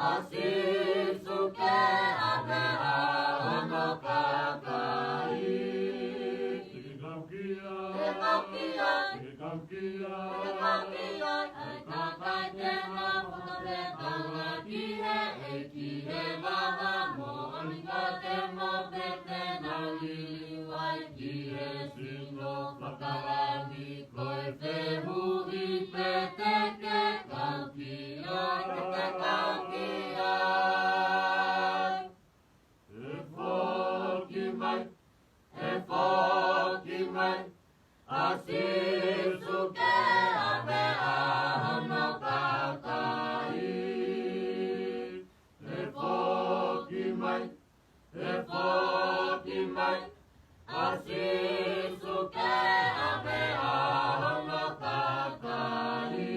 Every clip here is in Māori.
Asisuke ave ono kakai. Tekaukia, ai kakai tena whakaweta ngā kihe e kihe wawa mo anika te mo pete na liliwai kihe singo whakarani koe te hui pete ke kaukia, te kaukia. E whoki mai, asisuke ave ono kakai. E whoki mai, asisuke ave ono kakai.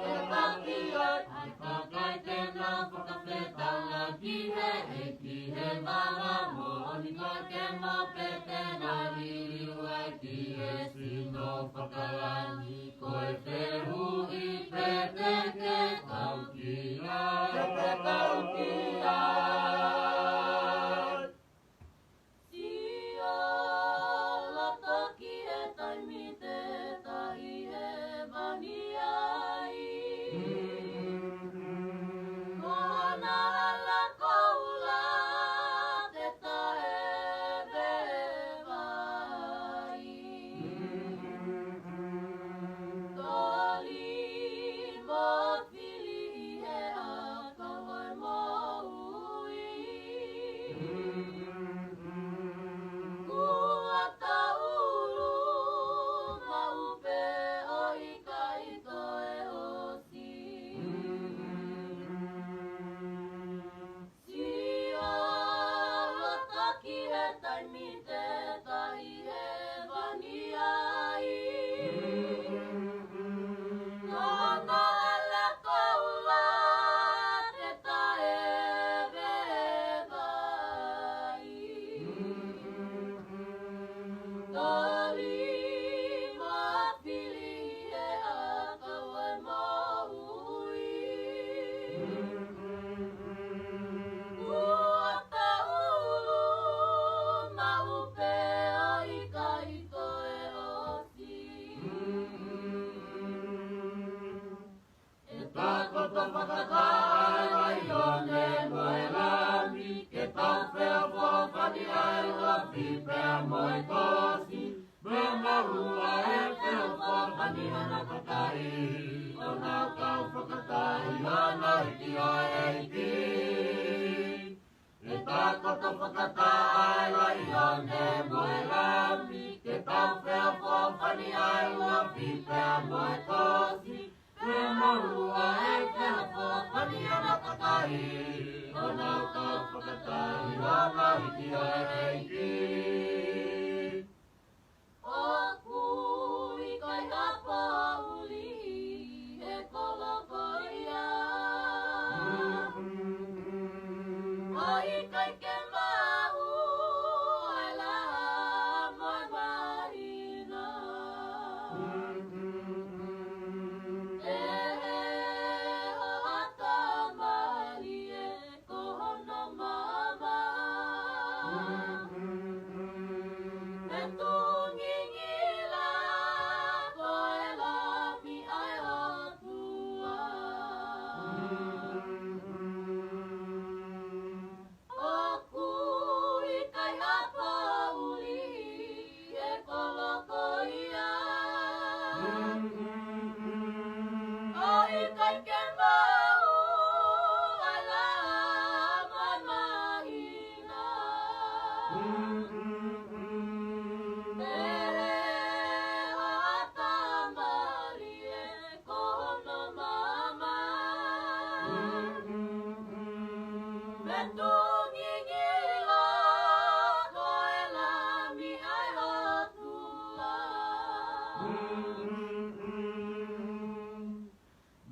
Tekaukia, ai kakai tena whakawheta ngā kihe e kihe wawa mo anika te mo pete na liliwai kihe sino whakarani koe te hui pete ke kaukia, te kaukia. Sia lata ki e taimi te tahi e vani ai. Kona ala koula te tae vevai. Toli mo fili he a kawai mo ui. Kua taulu maupe o ika i toe osi. Sia lata ki he taimi te tahi he vani ai. Ngana ala koula te tae vevai. Toli mawhili e a kawai mo ui. Kua taulu maupe o ika i toe osi. E takoto whakatai ai one moe lami, ke tau whea whawhani ai wapi pēr moe tosi. Me marua e whea whawhani ana kakai, o nā kau whakatai ana hiki ai eiki. E takoto whakatai ai one moe lami, ke tau whea whawhani ai wapi pēr moe tosi. Me marua e whea whawhani ana kakai, o nā kau whakatai ana hiki ai eiki. O kui kai hapa uli e kolokoia. Ai kai ke mau e la moe mahina. E ho ata mali e kohono mama. E tungingila koe la mi ai atua. O kui kai hapa uli e kolokoia. Ai kai ke mau e la moe mahina. E ho ata mali e kohono mama. Me tungingila koe la mi ai atua.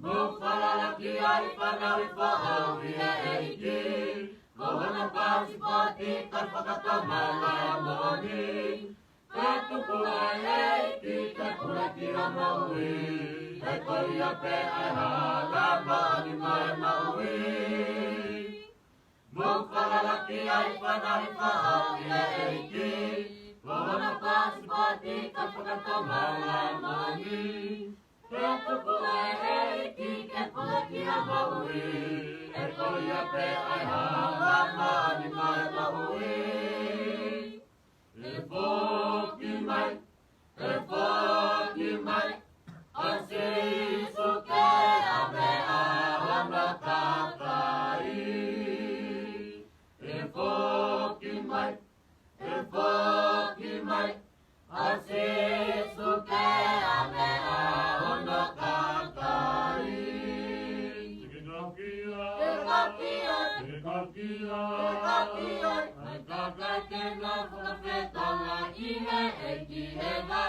Mo whalalaki ai whanau i whahawi e eiki. Kohona pasipoti ka whakatama lai moni. Ka tuku ai eiki, ka kura ki a maui. e koia pe ai hala mani mai maui. Mo whakalaki ai whanari whahau i le eiki, Pohona pasipoti ka whakatonga la mani. Pea tupu e eiki ke puleki a maui, e koia pe ai hala mani mai maui. E whoki mai, a se isu ke a mea ona kakai. E whoki mai, a se isu ke a mea ona kakai. Ai kakai ke ngā whakawhetanga i he eiki he ngā